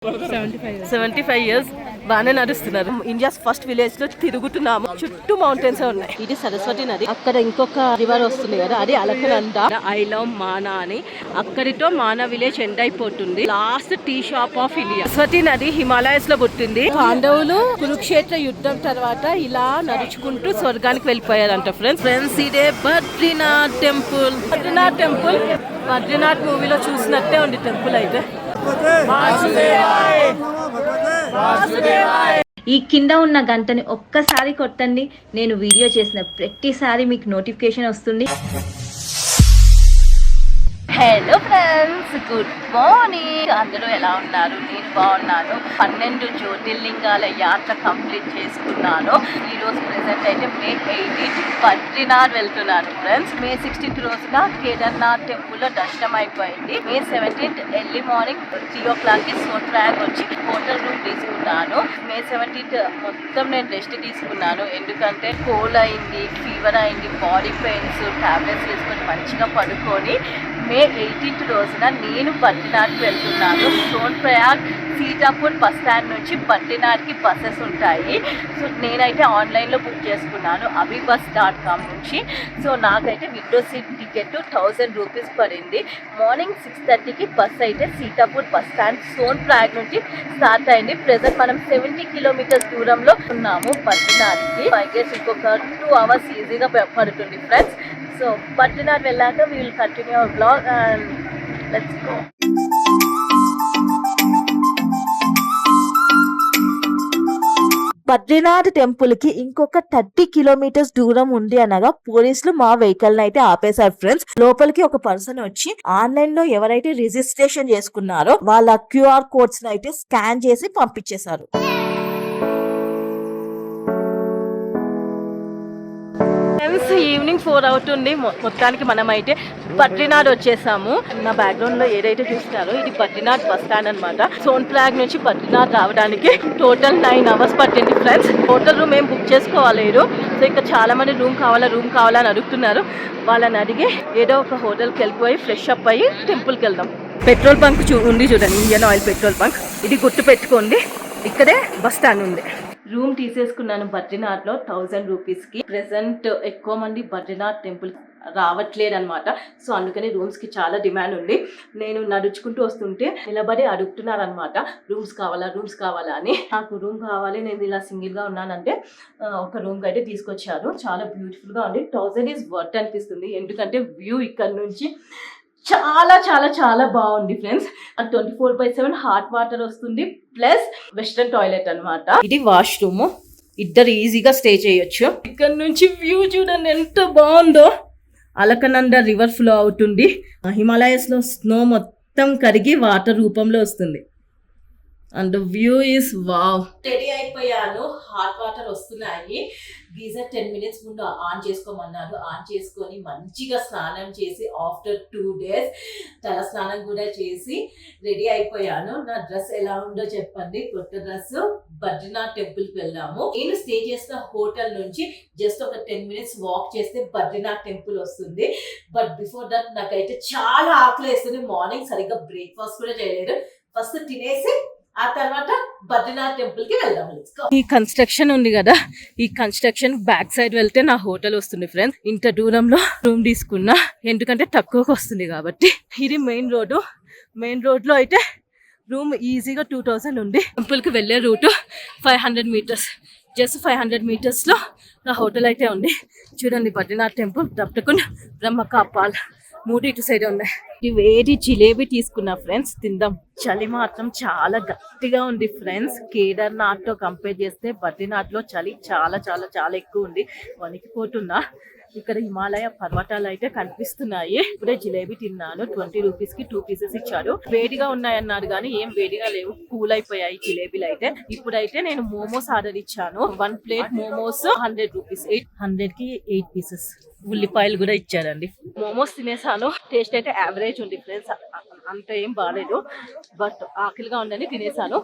75 years బాగానే నడుస్తున్నారు. India's first village లో తిరుగుతున్నాము. చుట్టూ మౌంటైన్స్ ఉన్నాయి. ఇది సరస్వతి నది. అక్కడ ఇంకొక రివర్ వస్తుంది కదా, అది అలకనంద. ఐ లవ్ మానా అని. అక్కడితో మానా విలేజ్ ఎండ్ అయిపోతుంది. Last tea shop of India. Saraswati నది హిమాలయస్ లో పుట్టింది. పాండవులు కురుక్షేత్ర యుద్ధం తర్వాత ఇలా నడుచుకుంటూ స్వర్గానికి వెళ్ళిపోయారంట. ఫ్రెండ్స్ ఇదే బద్రీనాథ్ టెంపుల్. బద్రీనాథ్ మూవీలో చూసినట్టే ఉంది టెంపుల్ అయితే. ఈ కింద ఉన్న గంటని ఒక్కసారి కొట్టండి. నేను వీడియో చేసిన ప్రతిసారి మీకు నోటిఫికేషన్ వస్తుంది. Hello friends, good morning. అందరూ ఎలా ఉన్నారు? నేను బాగున్నాను. 12 జ్యోతిర్లింగాల యాత్ర కంప్లీట్ చేసుకున్నాను. ఈరోజు ప్రెసెంట్ అయితే మే 18 బద్రీనాథ్ వెళ్తున్నాను ఫ్రెండ్స్. మే 16 రోజున కేదార్నాథ్ టెంపుల్లో దర్శనం అయిపోయింది. మే 17 ఎర్లీ మార్నింగ్ 3 o'clockకి సోన్ప్రయాగ్ వచ్చి హోటల్ రూమ్ తీసుకున్నాను. మే 17 మొత్తం నేను రెస్ట్ తీసుకున్నాను. ఎందుకంటే కోల్డ్ అయింది, ఫీవర్ అయింది, బాడీ పెయిన్స్, టాబ్లెట్స్ వేసుకొని మంచిగా పడుకొని మే 18 రోజున నేను బద్రీనాథ్కి వెళ్తున్నాను. సోన్ప్రయాగ్ సీతాపూర్ బస్ స్టాండ్ నుంచి బద్రీనాథ్కి బస్సెస్ ఉంటాయి. సో నేనైతే ఆన్లైన్లో బుక్ చేసుకున్నాను abhibus.com నుంచి. సో నాకైతే విండో సీట్ టికెట్ 1000 రూపీస్ పడింది. మార్నింగ్ 6:30కి బస్ అయితే సీతాపూర్ బస్ స్టాండ్ సోన్ప్రయాగ్ నుంచి స్టార్ట్ అయింది. ప్రెజెంట్ మనం 70 కిలోమీటర్స్ దూరంలో ఉన్నాము బద్రీనాథ్కి. ఐ గెస్ ఇంకొక 2 hours ఈజీగా పడుతుంది ఫ్రెండ్స్. సో బద్రీనాథ్ వెళ్ళాక we will continue our vlog and let's go. Badrinath temple కి ఇంకొక 30 కిలోమీటర్స్ దూరం ఉంది అనగా పోలీసులు మా వెహికల్ అయితే ఆపేశారు ఫ్రెండ్స్. లోపలికి ఒక పర్సన్ వచ్చి ఆన్లైన్ లో ఎవరైతే రిజిస్ట్రేషన్ చేసుకున్నారో వాళ్ళ QR కోడ్స్ అయితే స్కాన్ చేసి పంపించేశారు. ఈవినింగ్ 4 అవుతుంది. మొత్తానికి మనమైతే బద్రీనాథ్ వచ్చేసాము. నా బ్యాక్గ్రౌండ్ లో ఏదైతే చూస్తున్నారో ఇది బద్రీనాథ్ బస్ స్టాండ్ అనమాట. సోన్ప్రయాగ్ నుంచి బద్రీనాథ్ రావడానికి టోటల్ 9 hours పట్టింది ఫ్రెండ్స్. హోటల్ రూమ్ ఏం బుక్ చేసుకోలేదు. సో ఇక్కడ చాలా మంది రూమ్ కావాలా అని అడుగుతున్నారు. వాళ్ళని అడిగి ఏదో ఒక హోటల్కి వెళ్ళిపోయి ఫ్రెష్ అప్ అయ్యి టెంపుల్కి వెళ్దాం. పెట్రోల్ బంక్ ఉంది చూడండి, ఇండియన్ ఆయిల్ పెట్రోల్ బంక్. ఇది గుర్తు పెట్టుకోండి, ఇక్కడే బస్ స్టాండ్ ఉంది. రూమ్ తీసేసుకున్నాను బద్రీనాథ్లో 1000 రూపీస్కి. ప్రెసెంట్ ఎక్కువ మంది బద్రీనాథ్ టెంపుల్ రావట్లేదు అనమాట. సో అందుకని రూమ్స్కి చాలా డిమాండ్ ఉంది. నేను నడుచుకుంటూ వస్తుంటే నిలబడి అడుగుతున్నారనమాట, రూమ్స్ కావాలా అని. నాకు రూమ్ కావాలి, నేను ఇలా సింగిల్గా ఉన్నానంటే ఒక రూమ్కి అయితే తీసుకొచ్చారు. చాలా బ్యూటిఫుల్గా ఉంది. 1000 ఈజ్ వర్త్ అనిపిస్తుంది. ఎందుకంటే వ్యూ ఇక్కడ నుంచి చాలా చాలా చాలా బాగుంది ఫ్రెండ్స్. 24/7 హాట్ వాటర్ వస్తుంది, ప్లస్ వెస్ట్రన్ టాయిలెట్ అనమాట. ఇది వాష్రూమ్, ఇద్దరు ఈజీగా స్టే చేయొచ్చు. ఇక్కడ నుంచి వ్యూ చూడండి ఎంత బాగుందో. అలకనంద రివర్ ఫ్లో అవుతుంది. హిమాలయస్ లో స్నో మొత్తం కరిగి వాటర్ రూపంలో వస్తుంది. And view is wow. Ready అయిపోయాను, హాట్ వాటర్ వస్తున్నాయి. గీజర్ 10 minutes ముందు ఆన్ చేసుకోమన్నారు. ఆన్ చేసుకొని మంచిగా స్నానం చేసి ఆఫ్టర్ 2 days తల స్నానం కూడా చేసి రెడీ అయిపోయాను. నా డ్రెస్ ఎలా ఉందో చెప్పండి. కొత్త డ్రెస్. బద్రీనాథ్ టెంపుల్కి వెళ్ళాము. నేను స్టే చేసిన హోటల్ నుంచి జస్ట్ ఒక 10 minutes వాక్ చేస్తే బద్రీనాథ్ టెంపుల్ వస్తుంది. బట్ బిఫోర్ దట్ నాకైతే చాలా ఆకలి వేస్తుంది. మార్నింగ్ సరిగ్గా బ్రేక్ఫాస్ట్ కూడా చేయలేదు. ఫస్ట్ తినేసి ఆ తర్వాత బద్రీనాథ్ టెంపుల్ కి వెళ్దాం. ఈ కన్స్ట్రక్షన్ ఉంది కదా, ఈ కన్స్ట్రక్షన్ బ్యాక్ సైడ్ వెళ్తే నా హోటల్ వస్తుంది ఫ్రెండ్స్. ఇంత దూరంలో రూమ్ తీసుకున్నా, ఎందుకంటే తక్కువకి వస్తుంది కాబట్టి. ఇది మెయిన్ రోడ్ లో అయితే రూమ్ ఈజీగా 2000 ఉంది. టెంపుల్ కి వెళ్ళే రూట్ 500 meters. జస్ట్ 500 meters లో నా హోటల్ అయితే ఉంది. చూడండి బద్రీనాథ్ టెంపుల్, దప్తకుండ్, బ్రహ్మకాపాల్ 3 ఇటు సైడ్ ఉన్నాయి. ఈ వేడి జిలేబీ తీసుకున్నా ఫ్రెండ్స్, తిందాం. చలి మాత్రం చాలా గట్టిగా ఉంది ఫ్రెండ్స్. కేదార్నాథ్ తో కంపేర్ చేస్తే బద్రీనాథ్ లో చలి చాలా చాలా చాలా ఎక్కువ ఉంది. వణికిపోతున్నా. ఇక్కడ హిమాలయ పర్వతాలు అయితే కనిపిస్తున్నాయి. ఇప్పుడే జిలేబీ తిన్నాను. 20 రూపీస్కి 2 pieces ఇచ్చాడు. వేడిగా ఉన్నాయన్నారు కానీ ఏం వేడిగా లేవు, కూల్ అయిపోయాయి జిలేబీలు అయితే. ఇప్పుడైతే నేను మోమోస్ ఆర్డర్ ఇచ్చాను. 1 plate మోమోస్ 100 రూపీస్. 800కి 8 pieces. ఉల్లిపాయలు కూడా ఇచ్చారండి. మోమోస్ తినేసాను, టేస్ట్ అయితే యావరేజ్ ఉంది ఫ్రెండ్స్, అంత ఏం బాగాలేదు. బట్ ఆకలిగా ఉందని తినేసాను.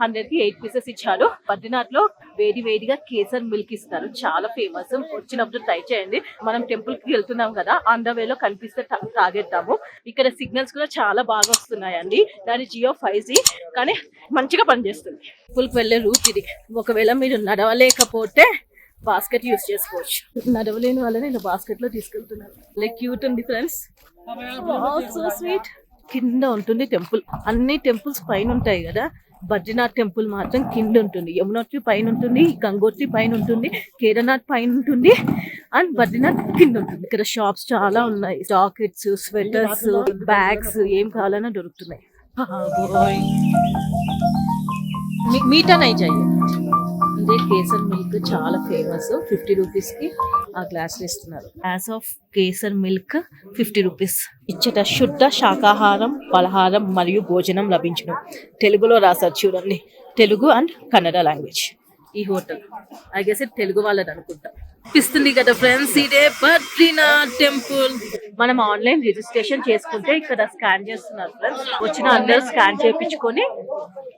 100కి 8 పీసెస్ ఇచ్చారు. బద్రీనాథ్లో వేడిగా కేసర్ మిల్క్ ఇస్తారు, చాలా ఫేమస్. వచ్చినప్పుడు ట్రై చేయండి. మనం టెంపుల్ కి వెళ్తున్నాం కదా, ఆన్ ద వేలో కనిపిస్తే తాగేద్దాము. ఇక్కడ సిగ్నల్స్ కూడా చాలా బాగా వస్తున్నాయండి. దాని జియో 5G, కానీ మంచిగా పనిచేస్తుంది. టెంపుల్కి వెళ్ళే రూట్ ఇది. ఒకవేళ మీరు నడవలేకపోతే బాస్కెట్ యూస్ చేసుకోవచ్చు. నడవలేని వాళ్ళని ఇలా బాస్కెట్ లో తీసుకెళ్తున్నాను. లైక్ క్యూట్ ఉంది ఫ్రెండ్స్, సో స్వీట్. కింద ఉంటుంది టెంపుల్. అన్ని టెంపుల్స్ పైన ఉంటాయి కదా, బద్రీనాథ్ టెంపుల్ మాత్రం కింద ఉంటుంది. యమునోత్రి పైన ఉంటుంది, గంగోత్రి పైన ఉంటుంది, కేదార్నాథ్ పైన ఉంటుంది, అండ్ బద్రీనాథ్ కింద ఉంటుంది. ఇక్కడ షాప్స్ చాలా ఉన్నాయి. జాకెట్స్, స్వెటర్స్, బ్యాగ్స్ ఏం కావాలన్నా దొరుకుతున్నాయి. మీఠా నై चाहिए. ఇదే కేసర్ మిల్క్ చాలా ఫేమస్. 50 రూపీస్కి ఆ గ్లాసులు ఇస్తున్నారు. Glass of kesar milk 50 rupees. ఇచ్చట శుద్ధ శాకాహారం, పలహారం మరియు భోజనం లభించును. తెలుగులో రాశారు చూడండి, తెలుగు అండ్ కన్నడ లాంగ్వేజ్. ఈ హోటల్ ఐ గెస్ తెలుగు వాళ్ళది అనుకుంటా. ఇస్తుంది కదా ఫ్రెండ్స్, ఇదే బద్రీనాథ్ టెంపుల్. మనం ఆన్లైన్ రిజిస్ట్రేషన్ చేసుకుంటే ఇక్కడ స్కాన్ చేస్తున్నారు ఫ్రెండ్స్. వచ్చిన అందరూ స్కాన్ చేయించుకొని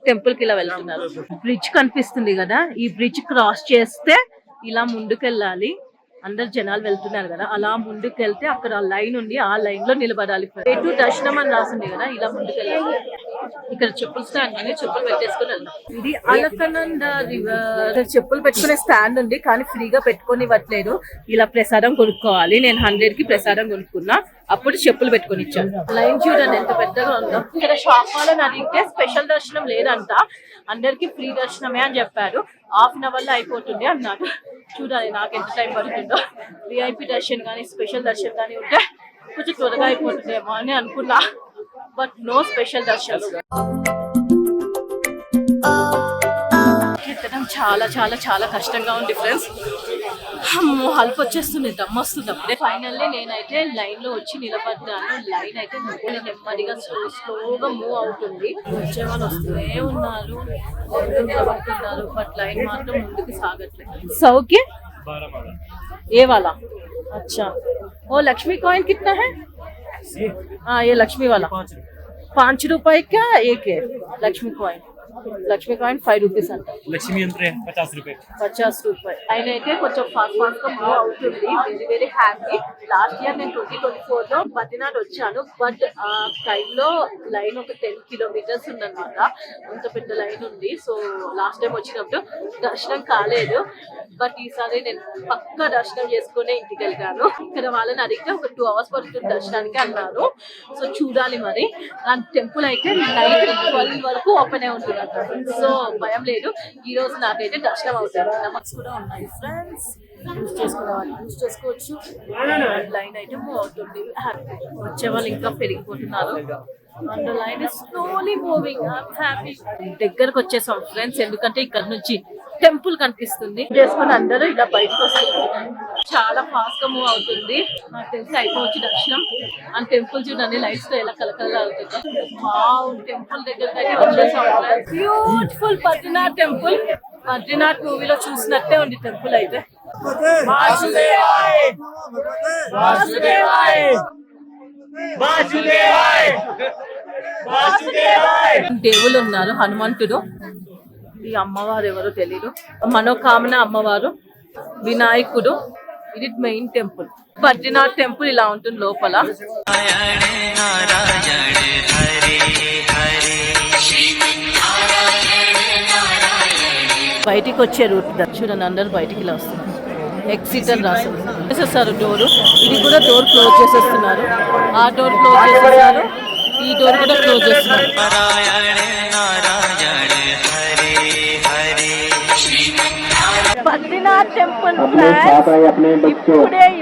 టెంపుల్ కి ఇలా వెళ్తున్నారు. బ్రిడ్జ్ కనిపిస్తుంది కదా, ఈ బ్రిడ్జ్ క్రాస్ చేస్తే ఇలా ముందుకెళ్ళాలి. అందరు జనాలు వెళ్తున్నారు కదా, అలా ముందుకు వెళ్తే అక్కడ లైన్ ఉంది, ఆ లైన్ లో నిలబడాలి. ఎటు దర్శనం అని రాసింది కదా, ఇలా ముందుకెళ్ళాలి. ఇక్కడ చెప్పుల స్టాండ్ ఉంది, చెప్పులు పెట్టేసుకుని వెళ్దాం. ఇది అలకనంద రివర్. చెప్పులు పెట్టుకునే స్టాండ్ ఉంది, కానీ ఫ్రీగా పెట్టుకొని ఇవ్వట్లేదు. ఇలా ప్రసాదం కొనుక్కోవాలి. నేను 100కి ప్రసాదం కొనుక్కున్నా, అప్పుడు చెప్పులు పెట్టుకొని ఇచ్చాను. లైన్ చూడండి ఎంత పెద్దగా ఉందో. ఇక్కడ షాప్ వాళ్ళని అడిగితే స్పెషల్ దర్శనం లేదంట, అందరికి ఫ్రీ దర్శనమే అని చెప్పారు. ½ an hour లో అయిపోతుంది అన్నాడు. చూడాలి నాకు ఎంత టైం పడుతుందో. VIP దర్శనం కానీ స్పెషల్ దర్శనం కానీ ఉంటే కొంచెం త్వరగా అయిపోతుందేమో అని అనుకున్నా, బట్ నో స్పెషల్ దర్శనం. ఎత్తడం చాలా చాలా చాలా కష్టంగా ఉంది ఫ్రెండ్స్. అమ్మో హల్ప్ వచ్చేస్తుంది, దమ్ వస్తుంది అప్పుడే. ఫైనల్లీ నేనైతే లైన్ లో వచ్చి నిలబడ్డాను. లైన్ అయితే నెమ్మదిగా స్లోగా మూవ్ అవుతుంది. వచ్చే వాళ్ళు వస్తూనే ఉన్నారు, నిలబడుతున్నారు, బట్ లైన్ మాత్రం ముందుకు సాగట్లేదు. సౌకి ఏ वाला? अच्छा, वो लक्ष्मी कॉइन कितना है? हाँ ये लक्ष्मी वाला 5 रुपए का एक है Lakshmi coin. Lakshmi coin 5 rupees అంట. లక్ష్మీ యంత్రే 50 రూపాయలు. 50 రూపాయలు. ఆయన అయితే కొంచెం ఫాస్ట్ గా మూవ్ అవుతుంది. Very happy. లాస్ట్ ఇయర్ నేను 2024లో బద్రీనాథ్ వచ్చాను, బట్ ఆ టైంలో లైన్ ఒక 10 కిలోమీటర్స్ ఉందన్నమాట. అంత పెద్ద లైన్ ఉంది. సో లాస్ట్ టైం వచ్చినప్పుడు దర్శనం కాలేదు, బట్ ఈసారి నేను పక్కా దర్శనం చేసుకునే ఇంటికి వెళ్తాను. ఇక్కడ వాళ్ళని అడిగితే ఒక 2 hours పడుతుంది దర్శనానికి అన్నారు. సో చూడాలి మరి. ఆ టెంపుల్ అయితే నైట్ 12 వరకు ఓపెన్ అయి ఉంటుంది, సో భయం లేదు. ఈ రోజు నాకైతే దర్శనం అవుతుంది. నమక్స్ కూడా ఉన్నాయి ఫ్రెండ్స్, యూజ్ చేసుకోవాలి, యూజ్ చేసుకోవచ్చు. లైన్ అయితే మూవ్ అవుతుంది. వచ్చే వాళ్ళు ఇంకా పెరిగిపోతున్నారు. And line is slowly moving. I'm happy. దగ్గరకు వచ్చేసాం ఫ్రెండ్స్, ఎందుకంటే ఇక్కడ నుంచి టెంపుల్ కనిపిస్తుంది. చేసుకుని అందరూ ఇలా బయటకు వస్తున్నారు. చాలా ఫాస్ట్ గా మూవ్ అవుతుంది. నాకు తెలిసి అయిపోవచ్చు దర్శనం. అండ్ టెంపుల్ చూడండి లైట్స్ తో ఎలా కలకలగా అవుతుంది. టెంపుల్ దగ్గరికి అయితే వచ్చేసాం. Beautiful Badrinath temple. బద్రీనాథ్ మూవీలో చూసినట్టే ఉంది టెంపుల్ అయితే. దేవుళ్ళు ఉన్నారు, హనుమంతుడు, ఈ అమ్మవారు ఎవరో తెలీదు, మనోకామన అమ్మవారు, వినాయకుడు. ఇది మెయిన్ టెంపుల్. బద్రీనాథ్ టెంపుల్ ఇలా ఉంటుంది లోపల. బయటికి వచ్చే రూట్ చూడండి, అందరు బయటికి ఇలా వస్తున్నారు. ఎగ్జిట్ అని రాస్తారు. చేసేస్తారు డోరు. ఇది కూడా డోర్ క్లోజ్ చేసేస్తున్నారు. ఆ డోర్ క్లోజ్ చేసేస్తారు, ఈ డోర్ కూడా క్లోజ్ చేస్తున్నారు. బద్రీనాథ్ టెంపుల్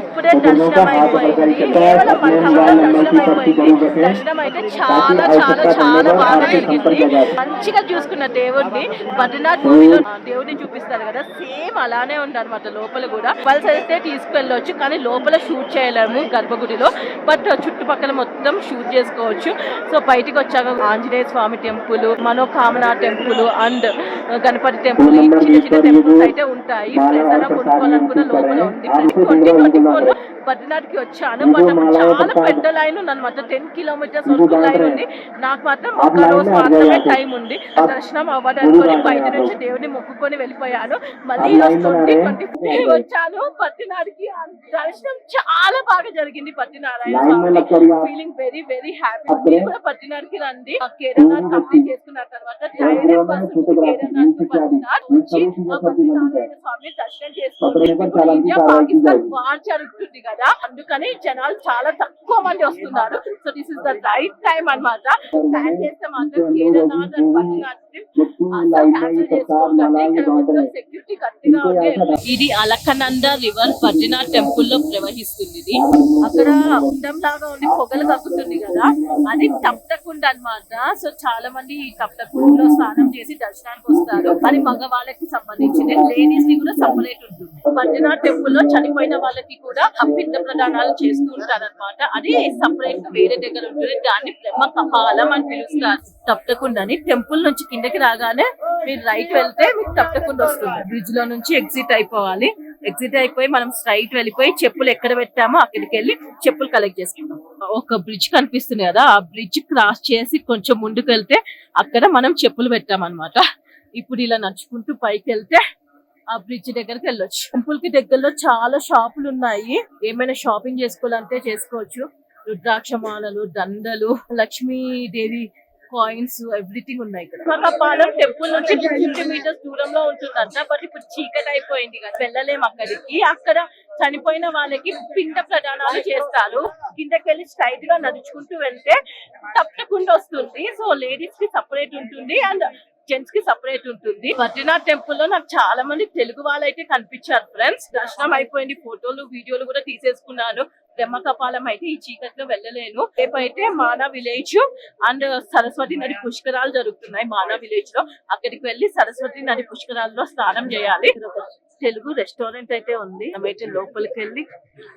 ఇప్పుడే దర్శనం అయిపోయింది. కేవలం 1 hour దర్శనం అయిపోయింది. దర్శనం అయితే చాలా చాలా చాలా బాగా జరిగింది. మంచిగా చూసుకున్న దేవుడిని. బద్రీనాథ్ మూవీలో దేవుడిని చూపిస్తారు కదా, సేమ్ అలానే ఉంది అనమాట. లోపల కూడా పల్స్ అయితే తీసుకెళ్ళొచ్చు, కానీ లోపల షూట్ చేయలేము గర్భగుడిలో, బట్ చుట్టుపక్కల మొత్తం షూట్ చేసుకోవచ్చు. సో బయటికి వచ్చాక Anjaneya Swami temple, Manokamana temple and Ganapati temple, చిన్న చిన్న టెంపుల్స్ అయితే ఉంటాయి. ప్రసాదం కొనుక్కోవాలనుకున్న లోపల ఉంది. 2024 బద్రీనాథ్కి వచ్చాను. బట్ అప్పుడు చాలా పెద్ద లైన్ ఉంది అనమాట, 10 కిలోమీటర్స్ వరకు లైన్ ఉంది. నాకు మాత్రం ఒక రోజు మాత్రమే టైం ఉంది. దర్శనం అవ్వడానికి బయట నుంచి దేవుడిని మొక్కుకొని వెళ్ళిపోయాను. మళ్ళీ ఈ రోజు 2023 వచ్చాను బద్రీనాథ్కి. దర్శనం చాలా బాగా జరిగింది. బద్రీనారాయణ స్వామి ఫీలింగ్ వెరీ వెరీ హ్యాపీ. మీరు కూడా బద్రీనాథ్కి రండి. కేదార్నాథ్ కంప్లీట్ చేసుకున్న తర్వాత direct bus Kedarnath to Badrinath వచ్చి బద్రీనారాయణ స్వామి దర్శనం చేసుకోండి. ఇప్పుడు ఇండియా పాకిస్తాన్ వార్ జరుగుతుంది కదా, అందుకని జనాలు చాలా తక్కువ మంది వస్తున్నారు. So this is the right time అన్నమాట. ప్లాన్ చేస్తే మాత్రం కేదార్నాథ్ అండ్ బద్రీనాథ్ సెక్యూరిటీ గట్టిగా ఉంది. ఇది అలకనంద రివర్ బద్రీనాథ్ టెంపుల్ లో ప్రవహిస్తుంది. ఇది అక్కడ కుండం లాగా ఉండి పొగలు కక్కుతుంది కదా, అది తప్తకుండ అన్నమాట. సో చాలా మంది ఈ తప్తకుండలో స్నానం చేసి దర్శనానికి వస్తారు. అది మగవాళ్ళకి సంబంధించింది, లేడీస్ కి కూడా సపరేట్ ఉంటుంది. బద్రీనాథ్ టెంపుల్ లో చనిపోయిన వాళ్ళకి కూడా పిండ ప్రదానాలు చేస్తూ ఉంటారు అనమాట. అది సపరేట్ వేరే దగ్గర ఉంటుంది. దాన్ని బ్రహ్మ కపాలం అని పిలుస్తారు. తప్తకుండని టెంపుల్ నుంచి కిందకి రాగానే మీరు రైట్ వెళ్తే మీకు తప్తకుండ వస్తుంది. బ్రిడ్జ్ లో నుంచి ఎగ్జిట్ అయిపోవాలి. ఎగ్జిట్ అయిపోయి మనం స్ట్రైట్ వెళ్ళిపోయి చెప్పులు ఎక్కడ పెట్టామో అక్కడికి వెళ్ళి చెప్పులు కలెక్ట్ చేసుకుంటాం. ఒక బ్రిడ్జ్ కనిపిస్తుంది కదా, ఆ బ్రిడ్జ్ క్రాస్ చేసి కొంచెం ముందుకు వెళ్తే అక్కడ మనం చెప్పులు పెట్టామన్నమాట. ఇప్పుడు ఇలా నడుచుకుంటూ పైకి వెళ్తే ఆ బ్రిడ్జ్ దగ్గరికి వెళ్ళొచ్చు. టెంపుల్ కి దగ్గరలో చాలా షాపులు ఉన్నాయి. ఏమైనా షాపింగ్ చేసుకోవాలంటే చేసుకోవచ్చు. రుద్రాక్షమాలలు, దండలు, లక్ష్మీదేవి కాయిన్స్, ఎవ్రీథింగ్ ఉన్నాయి ఇక్కడ. మహాపాలెం టెంపుల్ నుంచి 50 మీటర్స్ దూరంలో ఉంటుందంట. బట్ ఇప్పుడు చీకటి అయిపోయింది కదా, వెళ్ళలేము అక్కడికి. అక్కడ చనిపోయిన వాళ్ళకి పిండ ప్రదానాలు చేస్తారు. కిందకి వెళ్ళి స్ట్రైట్ గా నడుచుకుంటూ వెళ్తే తప్పకుండా వస్తుంది. సో లేడీస్ కి సపరేట్ ఉంటుంది అండ్ జెంట్స్ కి సపరేట్ ఉంటుంది. బద్రీనాథ్ టెంపుల్ లో నాకు చాలా మంది తెలుగు వాళ్ళు అయితే కనిపించారు ఫ్రెండ్స్. దర్శనం అయిపోయింది, ఫోటోలు వీడియోలు కూడా తీసేసుకున్నాను. బ్రహ్మకపాలం అయితే ఈ చీకట్లో వెళ్ళలేను. రేపైతే మానా విలేజ్ అండ్ సరస్వతి నది పుష్కరాలు జరుగుతున్నాయి. మానా విలేజ్ లో అక్కడికి వెళ్ళి సరస్వతి నది పుష్కరాల్లో స్నానం చేయాలి. తెలుగు రెస్టారెంట్ అయితే ఉంది. మేమైతే లోపలికి వెళ్ళి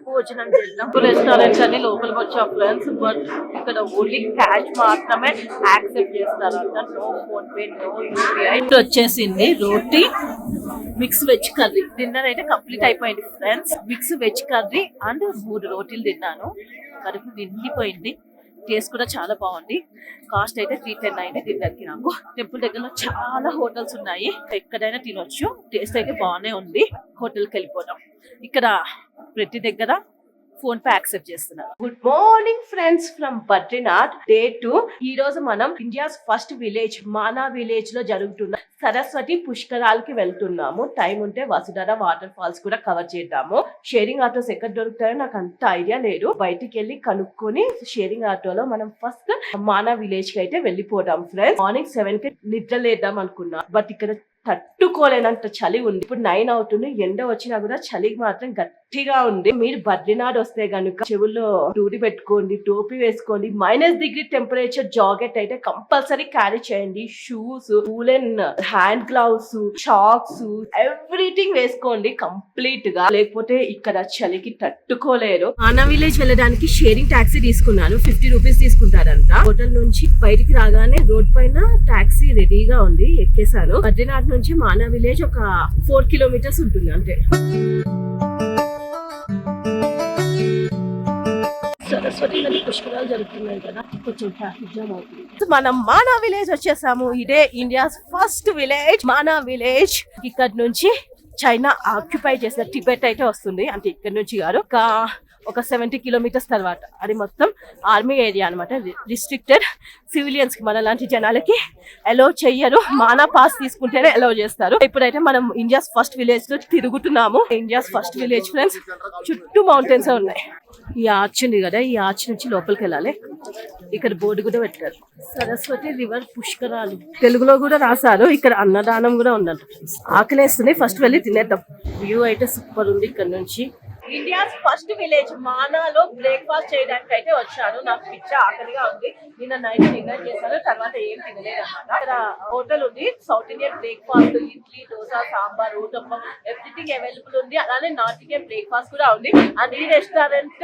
భోజనం చేద్దాం. రెస్టారెంట్స్ అన్ని లోపలికి వచ్చాం ఫ్రెండ్స్. బట్ ఇక్కడ ఓన్లీ క్యాష్ మాత్రమే యాక్సెప్ట్ చేస్తారంట. No PhonePe, no UPI. వచ్చేసింది రోటీ, మిక్స్ వెజ్ కర్రీ. డిన్నర్ అయితే కంప్లీట్ అయిపోయింది friends. Mix veg curry and 3 రోటీలు తిన్నాను. కడుపు నిండిపోయింది. టేస్ట్ కూడా చాలా బాగుంది. కాస్ట్ అయితే 310 అయింది డిన్నర్ కి నాకు. టెంపుల్ దగ్గరలో చాలా హోటల్స్ ఉన్నాయి, ఎక్కడైనా తినొచ్చు. టేస్ట్ అయితే బాగానే ఉంది. హోటల్కి వెళ్ళిపోదాం. ఇక్కడ ప్రతి దగ్గర ఫోన్ పే యాక్సెప్ట్ చేస్తున్నారు. Good morning friends from Badrinath day 2. ఈ రోజు మనం India's first village Mana village లో జరుగుతున్న సరస్వతి పుష్కరాలకి వెళ్తున్నాము. టైం ఉంటే వసుధర వాటర్ ఫాల్స్ కూడా కవర్ చేద్దాము. షేరింగ్ ఆటోస్ ఎక్కడ దొరుకుతాయో నాకు అంత ఐడియా లేదు. బయటికి వెళ్ళి కనుక్కొని షేరింగ్ ఆటోలో మనం ఫస్ట్ మానా విలేజ్ కి అయితే వెళ్ళిపోదాం ఫ్రెండ్స్. మార్నింగ్ 7 కి నిద్ర లేద్దాం అనుకున్నా, బట్ ఇక్కడ తట్టుకోలేనంత చలి ఉంది. ఇప్పుడు 9 అవుతుంది. ఎండ వచ్చినా కూడా చలికి మాత్రం గట్టిగా ఉంది. మీరు బద్రీనాథ్ వస్తే గనుక చెవుల్లో టూరి పెట్టుకోండి, టోపీ వేసుకోండి. -డిగ్రీ టెంపరేచర్ జాకెట్ అయితే కంపల్సరీ క్యారీ చేయండి. Shoes, woollen hand gloves, socks, everything వేసుకోండి కంప్లీట్ గా, లేకపోతే ఇక్కడ చలికి తట్టుకోలేరు. మానా విలేజ్ వెళ్ళడానికి షేరింగ్ టాక్సీ తీసుకున్నాను. 50 రూపీస్ తీసుకుంటారంట. హోటల్ నుంచి బయటికి రాగానే రోడ్ పైన టాక్సీ రెడీగా ఉంది, ఎక్కేసాను. బద్రీనాథ్ నుంచి మానా విలేజ్ ఒక 4 కిలోమీటర్స్ ఉంటుంది అంతే. సరస్వతి నది పుష్కరాలు జరుగుతున్నాయి కదా, కొంచెం ట్రాఫిక్ జామ్ అవుతుంది. మనం మానా విలేజ్ వచ్చేసాము. ఇదే India's first village Mana village. ఇక్కడ నుంచి చైనా ఆక్యుపై చేసిన టిబెట్ అయితే వస్తుంది. అంటే ఇక్కడ నుంచి కాదు, ఒక 70 కిలోమీటర్స్ తర్వాత. అది మొత్తం ఆర్మీ ఏరియా అనమాట. రిస్ట్రిక్టెడ్. సివిలియన్స్ కి, మన లాంటి జనాలకి అలౌ చెయ్యరు. మానా పాస్ తీసుకుంటేనే అలౌ చేస్తారు. ఇప్పుడైతే మనం ఇండియాస్ ఫస్ట్ విలేజ్ లో తిరుగుతున్నాము. India's first village friends. చుట్టూ మౌంటైన్స్ ఉన్నాయి. ఈ ఆర్చ్ ఉంది కదా, ఈ ఆర్చ్ నుంచి లోపలికి వెళ్ళాలి. ఇక్కడ బోర్డు కూడా పెట్టారు, సరస్వతి రివర్ పుష్కరాలు. తెలుగులో కూడా రాశారు. ఇక్కడ అన్నదానం కూడా ఉందంట. ఆకలేస్తుంది, ఫస్ట్ వెళ్ళి తినేద్దాం. వ్యూ అయితే సూపర్ ఉంది ఇక్కడ నుంచి. ఇండియాస్ ఫస్ట్ విలేజ్ మానాలో బ్రేక్ఫాస్ట్ చేయడానికి అయితే వచ్చాను. నాకు పిచ్చ ఆకలిగా ఉంది. నిన్న నైట్ డిన్నర్ చేశాను, తర్వాత ఏం తినలేదు అన్నమాట. ఇక్కడ హోటల్ ఉంది, south Indian breakfast, idli, dosa, sambar, uttapam, everything available ఉంది. అలానే నార్త్ ఇండియన్ బ్రేక్ఫాస్ట్ కూడా ఉంది. అండ్ ఈ రెస్టారెంట్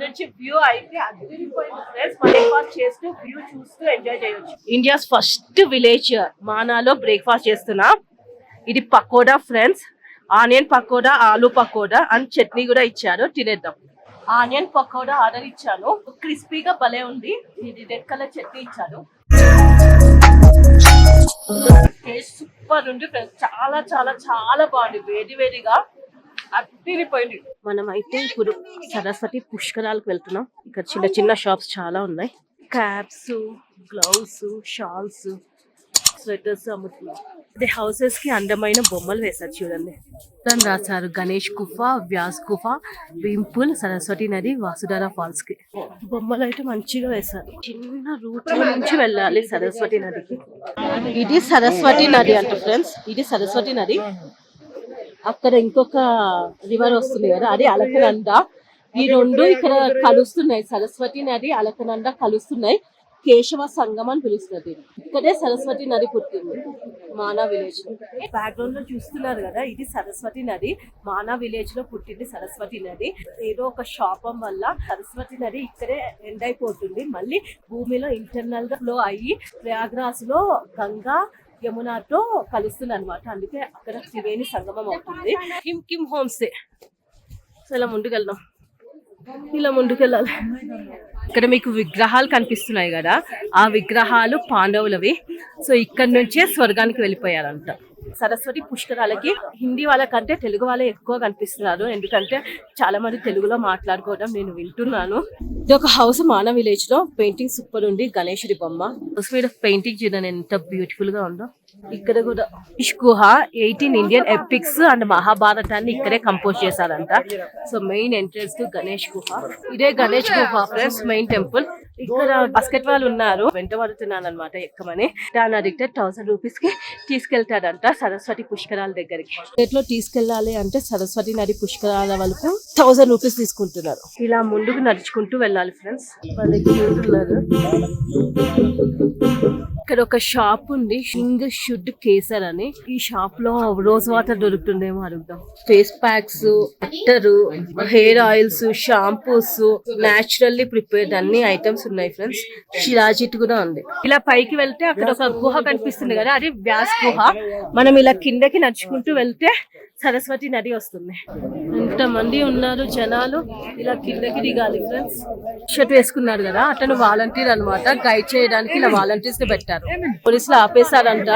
నుంచి వ్యూ అయితే అదిరిపోయింది ఫ్రెండ్స్. బ్రేక్ఫాస్ట్ చేస్తూ వ్యూ చూస్తూ ఎంజాయ్ చేయొచ్చు. ఇండియాస్ ఫస్ట్ విలేజ్ మానాలో బ్రేక్ఫాస్ట్ చేస్తున్నా. ఇది pakoda friends. Onion pakoda, aloo pakoda and chutney కూడా ఇచ్చారు. తినేద్దాం. ఆనియన్ పకోడా ఆర్డర్ ఇచ్చాను. క్రిస్పీగా భలే ఉంది. ఇది రెడ్ కలర్ చట్నీ ఇచ్చాను. టేస్ట్ సూపర్ ఉంది ఫ్రెండ్స్. చాలా చాలా చాలా బాగుంది. వేడి వేడిగా అదిరిపోయింది. మనం అయితే ఇప్పుడు సరస్వతి పుష్కరాలకు వెళ్తున్నాం. ఇక్కడ చిన్న చిన్న షాప్స్ చాలా ఉన్నాయి. క్యాప్స్, గ్లౌస్, షాల్స్, స్వెటర్స్ అమ్ముతున్నారు. ఇది హౌసెస్ కి అందమైన బొమ్మలు వేశారు చూడండి. దాన్ని రాశారు గణేష్ గుఫా, వ్యాస్ గుఫా, వింపుల్, సరస్వతి నది, వాసుధార ఫాల్స్ కి. బొమ్మలు అయితే మంచిగా వేశారు. చిన్న రూట్ నుంచి వెళ్ళాలి సరస్వతి నదికి. ఇది సరస్వతి నది అంట ఫ్రెండ్స్. ఇది సరస్వతి నది. అక్కడ ఇంకొక రివర్ వస్తుంది కదా, అది అలకనంద. ఈ రెండు ఇక్కడ కలుస్తున్నాయి. సరస్వతి నది, అలకనంద కలుస్తున్నాయి. కేశవ సంగం అని పిలుస్తుంది. ఇక్కడే సరస్వతి నది పుట్టింది, మానా విలేజ్. బ్యాక్గ్రౌండ్ లో చూస్తున్నారు కదా, ఇది సరస్వతి నది. మానా విలేజ్ లో పుట్టింది సరస్వతి నది. ఏదో ఒక శాపం వల్ల సరస్వతి నది ఇక్కడే ఎండ్ అయిపోతుంది. మళ్ళీ భూమిలో ఇంటర్నల్ గా ఫ్లో అయ్యి ప్రయాగ్రాజ్ లో గంగా యమునాతో కలుస్తుంది అనమాట. అందుకే అక్కడ త్రివేణి సంగమం అవుతుంది. Kim Kim home stay. ఇలా ముందుకెళ్దాం, ఇలా ముందుకెళ్ళాలి. ఇక్కడ మీకు విగ్రహాలు కనిపిస్తున్నాయి కదా, ఆ విగ్రహాలు పాండవులవి. సో ఇక్కడ నుంచే స్వర్గానికి వెళ్ళిపోయారంట. సరస్వతి పుష్కరాలకి హిందీ వాళ్ళకంటే తెలుగు వాళ్ళే ఎక్కువ కనిపిస్తున్నారు. ఎందుకంటే చాలా మంది తెలుగులో మాట్లాడుకోవడం నేను వింటున్నాను. ఇది ఒక హౌస్ మానా విలేజ్ లో. పెయింటింగ్ సూపర్ ఉంది. గణేశుడి బొమ్మ. హౌస్ మీద పెయింటింగ్ చూడండి ఎంత బ్యూటిఫుల్ గా ఉందో. ఇక్కడ కూడా గణేష్ గుహ 18 ఇండియన్ ఎపిక్స్ అండ్ మహాభారతాన్ని ఇక్కడే కంపోజ్ చేశారంట. So main entrance to Ganesh గుహ. ఇదే గణేష్ గుహ ఫ్రెండ్స్, మెయిన్ టెంపుల్. ఇక్కడ బాస్కెట్ వాళ్ళు ఉన్నారు, వెంట పడుతున్నాను అనమాట ఎక్కమని. దాని అడిగితే 1000 రూపీస్ కి తీసుకెళ్తాడంట సరస్వతి పుష్కరాల దగ్గరికి. ఎట్లో తీసుకెళ్లాలి అంటే సరస్వతి నది పుష్కరాల వరకు 1000 రూపీస్ తీసుకుంటున్నారు. ఇలా ముందుకు నడుచుకుంటూ వెళ్ళాలి ఫ్రెండ్స్. వాళ్ళ క్యూట్ ఉన్నారు. ఇక్కడ ఒక షాప్ ఉంది, కింగ్ షుడ్ కేసర్ అని. ఈ షాప్ లో రోజ్ వాటర్ దొరుకుతుందేమో అడుగుదాం. ఫేస్ ప్యాక్స్, అట్టరు, hair oils, shampoos, naturally prepared అన్ని ఐటమ్స్ ఉన్నాయి ఫ్రెండ్స్. షిరాజిట్ కూడా ఉంది. ఇలా పైకి వెళ్తే అక్కడ ఒక గుహ కనిపిస్తుంది కదా, అది వ్యాస్ గుహ. మనం ఇలా కిందకి నడుచుకుంటూ వెళ్తే సరస్వతి నది వస్తుంది. ఎంతమంది ఉన్నారు జనాలు. ఇలా కిందకి దిగాలి ఫ్రెండ్స్. షర్ట్ వేసుకున్నాడు కదా, అతను వాలంటీర్ అనమాట. గైడ్ చేయడానికి ఇలా వాలంటీర్స్ ని పెట్టారు. పోలీసులు ఆపేశారంట.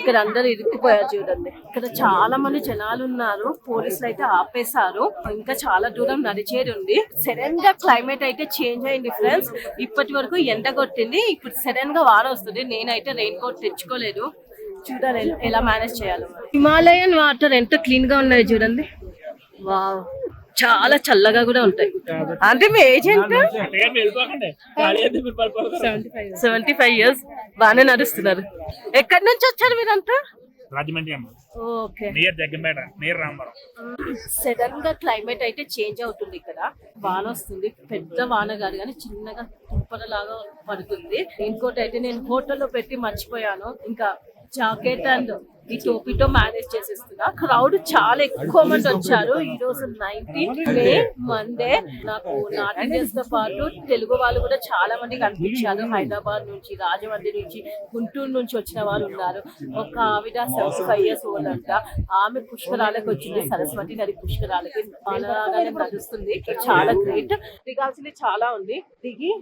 ఇక్కడ అందరు ఇరుక్కుపోయారు చూడండి. ఇక్కడ చాలా మంది జనాలు ఉన్నారు. పోలీసులు అయితే ఆపేశారు. ఇంకా చాలా దూరం నడిచేది ఉంది. సడన్ గా క్లైమేట్ అయితే చేంజ్ అయింది ఫ్రెండ్స్. ఇప్పటి వరకు ఎండ కొట్టింది, ఇప్పుడు సడన్ గా వాన వస్తుంది. నేనైతే రెయిన్ కోట్ తెచ్చుకోలేదు. చూడాలి ఎలా మేనేజ్ చేయాలి. హిమాలయన్ వాటర్ ఎంత క్లీన్ గా ఉన్నాయి చూడండి. వావ్, చాలా చల్లగా కూడా ఉంటాయి. అంటే మీ ఏజ్ ఎంత? 75 ఇయర్స్. బాగానే నడుస్తున్నారు. ఎక్కడి నుంచి వచ్చారు మీరంతా? రాజమండ్రి. ఓకే. రాంబరం. సడన్ గా క్లైమేట్ అయితే చేంజ్ అవుతుంది. ఇక్కడ వాన వస్తుంది. పెద్ద వాన కాదు కానీ చిన్నగా తుంపరలాగా పడుతుంది. ఇంకోటి అయితే నేను హోటల్లో పెట్టి మర్చిపోయాను. ఇంకా జాకెట్ అండ్ ఈ టోపీతో మేనేజ్ చేసేస్తున్నా. క్రౌడ్ చాలా ఎక్కువ మంది వచ్చారు. ఈ రోజు 19 మే మండే. నాకు నార్త్ ఇండియన్స్ తో పాటు తెలుగు వాళ్ళు కూడా చాలా మంది కనిపించారు. హైదరాబాద్ నుంచి, రాజమండ్రి నుంచి, గుంటూరు నుంచి వచ్చిన వాళ్ళు ఉన్నారు. ఒక ఆవిడ 75 ఇయర్స్ ఓల్డ్ అంట. ఆమె పుష్కరాలకు వచ్చింది, సరస్వతి నది పుష్కరాలకి. బాగానే నడుస్తుంది. చాలా గ్రేట్. దిగాల్సింది చాలా ఉంది. దిగి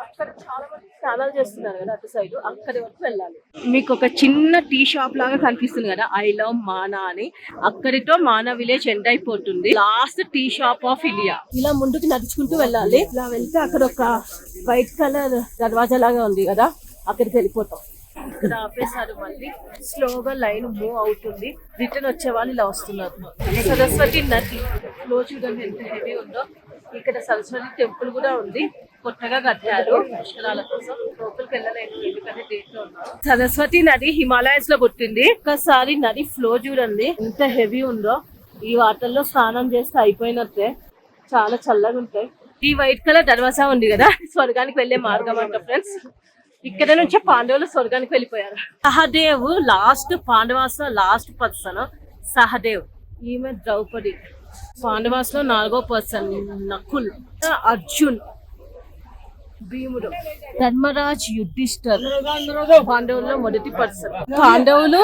అక్కడ చాలా మంది స్నానాలు చేస్తున్నారు కదా అటు సైడ్, అక్కడి వరకు వెళ్ళాలి. మీకు ఒక చిన్న టీ షాప్ లాగా కనిపిస్తుంది కదా, ఐ లవ్ మానా అని. అక్కడితో మానా విలేజ్ ఎండ్ అయిపోతుంది. Last tea shop of India. ఇలా ముందుకు నడుచుకుంటూ వెళ్ళాలి. ఇలా వెళ్తే అక్కడ ఒక వైట్ కలర్ దర్వాజా లాగా ఉంది కదా, అక్కడికి వెళ్ళిపోతాం. ఇక్కడ ఆపేశారు. మళ్ళీ స్లోగా లైన్ మూవ్ అవుతుంది. రిటర్న్ వచ్చే వాళ్ళు ఇలా వస్తున్నారు. సరస్వతి నది ఫ్లో చూడండి ఎంత హెవీ ఉందో. ఇక్కడ సరస్వతి టెంపుల్ కూడా ఉంది, కొత్తగా కట్టారు పుష్కరాల కోసం. లోపలికి వెళ్ళలేదు ఎందుకంటే డేట్ లో ఉన్నారు. సరస్వతి నది హిమాలయస్ లో పుట్టింది. ఒక్కసారి నది ఫ్లో చూడండి ఎంత హెవీ ఉందో. ఈ వాటర్ లో స్నానం చేస్తే అయిపోయినట్టే, చాలా చల్లగా ఉంటాయి. ఈ వైట్ కలర్ దర్వాజా ఉంది కదా, స్వర్గానికి వెళ్లే మార్గం అంట ఫ్రెండ్స్. ఇక్కడ నుంచే పాండవులు స్వర్గానికి వెళ్ళిపోయారు. సహదేవ్ లాస్ట్ పాండవాస్ లో లాస్ట్ పర్సన్ సహదేవ్. ఈమె ద్రౌపది. పాండవాస్ లో 4వ పర్సన్ నకుల్. అర్జున్, భీముడు, ధర్మరాజ్, యుధిష్ఠర్. పాండవుల్లో మొదటి పర్సన్. పాండవులు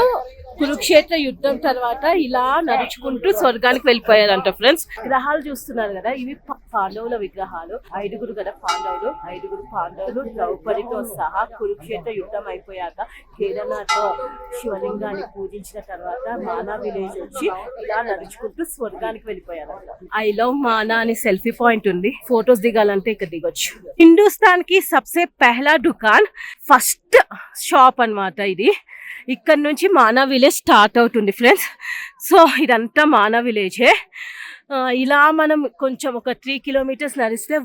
కురుక్షేత్ర యుద్ధం తర్వాత ఇలా నడుచుకుంటూ స్వర్గానికి వెళ్ళిపోయారంట ఫ్రెండ్స్. విగ్రహాలు చూస్తున్నారు కదా, ఇవి పాండవుల విగ్రహాలు. 5 కదా పాండవులు ద్రౌపదితో సహా కురుక్షేత్ర యుద్ధం అయిపోయాక కేదార్నాథ్ శివలింగాన్ని పూజించిన తర్వాత మానా విలేజ్ వచ్చి ఇలా నడుచుకుంటూ స్వర్గానికి వెళ్ళిపోయారంట. ఐ లవ్ మానా అని సెల్ఫీ పాయింట్ ఉంది, ఫొటోస్ దిగాలంటే ఇక్కడ దిగొచ్చు. హిందుస్థాన్ కి సబ్సే పెహలా దుకాన్, ఫస్ట్ షాప్ అన్నమాట ఇది. ఇక్కడ నుంచి మానా విలేజ్ స్టార్ట్ అవుతుంది ఫ్రెండ్స్. సో ఇదంతా మానా విలేజే. ఇలా మనం కొంచెం ఒక 3 కిలోమీటర్స్ నడిస్తే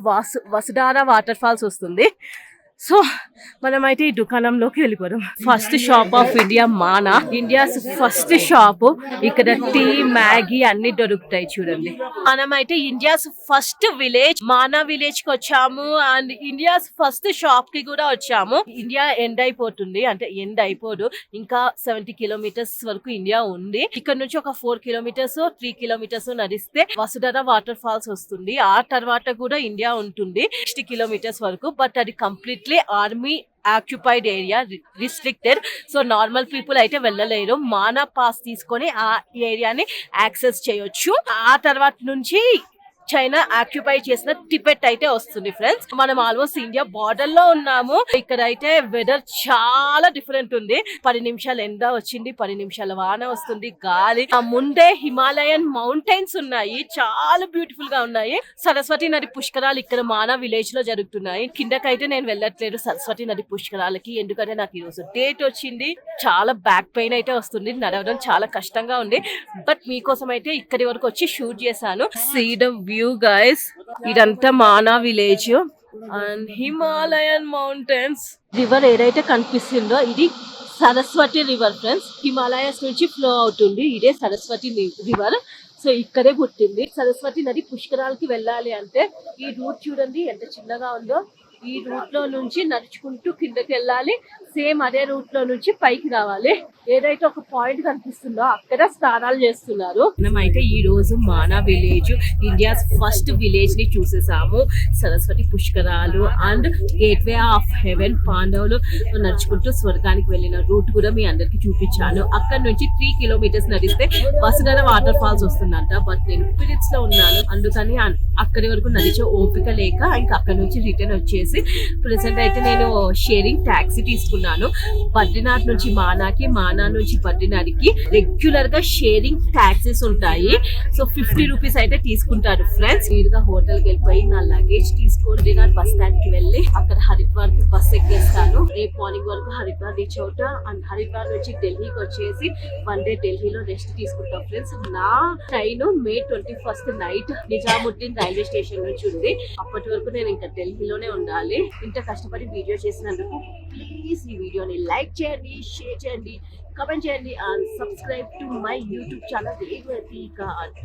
వసుధారా వాటర్ ఫాల్స్ వస్తుంది. సో మనమైతే ఈ దుకాణంలోకి వెళ్ళిపోదాం. First shop of India Mana, India's first shop. ఇక్కడ టీ, మ్యాగీ అన్ని దొరుకుతాయి చూడండి. మనమైతే India's first village Mana village కి వచ్చాము అండ్ ఇండియాస్ ఫస్ట్ షాప్ కి కూడా వచ్చాము. ఇండియా ఎండ్ అయిపోతుంది, అంటే ఎండ్ అయిపోదు, ఇంకా 70 కిలోమీటర్స్ వరకు ఇండియా ఉంది. ఇక్కడ నుంచి ఒక 4 కిలోమీటర్స్ 3 కిలోమీటర్స్ నడిస్తే వసుధారా వాటర్ ఫాల్స్ వస్తుంది. ఆ తర్వాత కూడా ఇండియా ఉంటుంది 60 కిలోమీటర్స్ వరకు. బట్ అది completely army occupied area, restricted. So normal people అయితే వెళ్ళలేరు. మానా పాస్ తీసుకొని ఆ ఏరియాని యాక్సెస్ చేయొచ్చు. ఆ తర్వాత నుంచి చైనా ఆక్యుపై చేసిన టిబెట్ అయితే వస్తుంది ఫ్రెండ్స్. మనం ఆల్మోస్ట్ ఇండియా బార్డర్ లో ఉన్నాము. ఇక్కడ అయితే వెదర్ చాలా డిఫరెంట్ ఉంది. 10 నిమిషాలు ఎండ వచ్చింది, 10 నిమిషాల వాన వస్తుంది, గాలి. ఆ ముందే హిమాలయన్ మౌంటైన్స్ ఉన్నాయి, చాలా బ్యూటిఫుల్ గా ఉన్నాయి. సరస్వతి నది పుష్కరాలు ఇక్కడ మానా విలేజ్ లో జరుగుతున్నాయి. కిందకైతే నేను వెళ్ళట్లేదు సరస్వతి నది పుష్కరాలకి, ఎందుకంటే నాకు ఈ రోజు డేట్ వచ్చింది. చాలా బ్యాక్ పెయిన్ అయితే వస్తుంది, నడవడం చాలా కష్టంగా ఉంది. బట్ మీకోసం అయితే ఇక్కడి వరకు వచ్చి షూట్ చేశాను. See the view guys. ఇదంతా Mana village and Himalayan mountains. River ఏదైతే కనిపిస్తుందో ఇది సరస్వతి రివర్ ఫ్రెండ్స్. హిమాలయస్ నుంచి ఫ్లో అవుతుంది. ఇదే సరస్వతి రివర్. సో ఇక్కడే పుట్టింది. సరస్వతి నది పుష్కరాలకి వెళ్ళాలి అంటే ఈ రూట్ చూడండి ఎంత చిన్నగా ఉందో. ఈ రూట్ లో నుంచి నడుచుకుంటూ కిందకి వెళ్ళాలి. సేమ్ అదే రూట్ లో నుంచి పైకి రావాలి. ఏదైతే ఒక పాయింట్ కనిపిస్తుందో అక్కడ స్నానాలు చేస్తున్నారు. మనమైతే ఈ రోజు మానా విలేజ్, ఇండియాస్ ఫస్ట్ విలేజ్ ని చూసేసాము. సరస్వతి పుష్కరాలు అండ్ గేట్వే ఆఫ్ హెవెన్, పాండవులు నడుచుకుంటూ స్వర్గానికి వెళ్ళిన రూట్ కూడా మీ అందరికి చూపించాను. అక్కడ నుంచి 3 కిలోమీటర్స్ నడిస్తే వసుధారా వాటర్ ఫాల్స్ వస్తుందంట. బట్ నేను పిరిట్స్ లో ఉన్నాను, అందుకని అక్కడి వరకు నడిచే ఓపిక లేక ఇంకా అక్కడ నుంచి రిటర్న్ వచ్చేసి ప్రెసెంట్ అయితే నేను షేరింగ్ టాక్సీ తీసుకున్నాను. బద్రీనాథ్ నుంచి మానాకి, మానా నుంచి బద్రీనాథ్కి రెగ్యులర్ గా షేరింగ్ టాక్సీస్ ఉంటాయి. సో 50 రూపీస్ అయితే తీసుకుంటారు ఫ్రెండ్స్. నేరుగా హోటల్కి వెళ్ళిపోయి నా లగేజ్ తీసుకొని నా బస్ స్టాండ్ కి వెళ్ళి అక్కడ హరిద్వార్ కి బస్ ఎక్కేస్తాను. రేపు మార్నింగ్ వరకు హరిద్వార్ రీచ్ అవుతా. అండ్ హరిద్వార్ నుంచి ఢిల్లీకి వచ్చేసి 1 డే ఢిల్లీలో రెస్ట్ తీసుకుంటాం ఫ్రెండ్స్. నా train May 21st night Nizamuddin railway station నుంచి ఉంది. అప్పటి వరకు నేను ఇంకా ఢిల్లీలోనే ఉండాలి. ఇంత కష్టపడి వీడియో చేసినందుకు ప్లీజ్ ఈ వీడియోని లైక్ చేయండి, షేర్ చేయండి, కమెంట్ చేయండి and subscribe to my YouTube channel Revathi God.